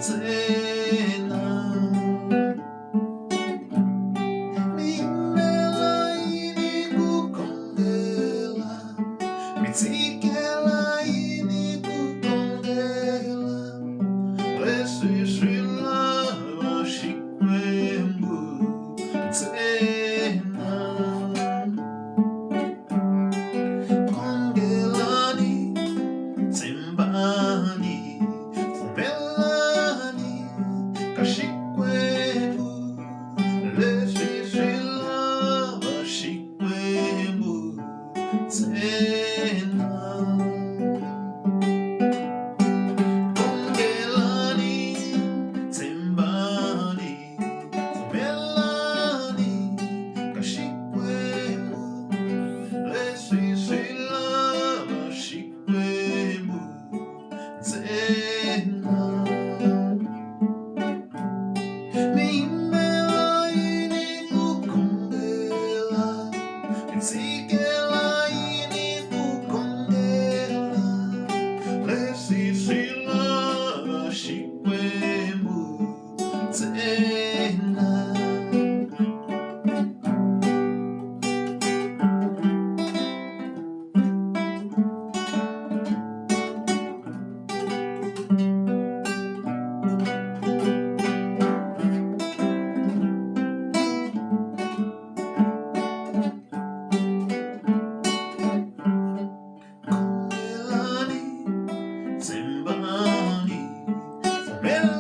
tena. Mimela ini kukongela, mitsikela ini kukongela. Leswi swilava Xikwembu ntsena. Khongelani, tsembani, pfumelani ka Xikwembu. Leswi swilava Xikwembu ntsena. Khongelani, tsembani, pfumelani ka Xikwembu. Leswi swilava Xikwembu ntsena. Miyimela yini kukongela, mitsikela yini kukongela. Leswi swilava Xikwembu ntsena. Khongelani, tsembani, pfumelani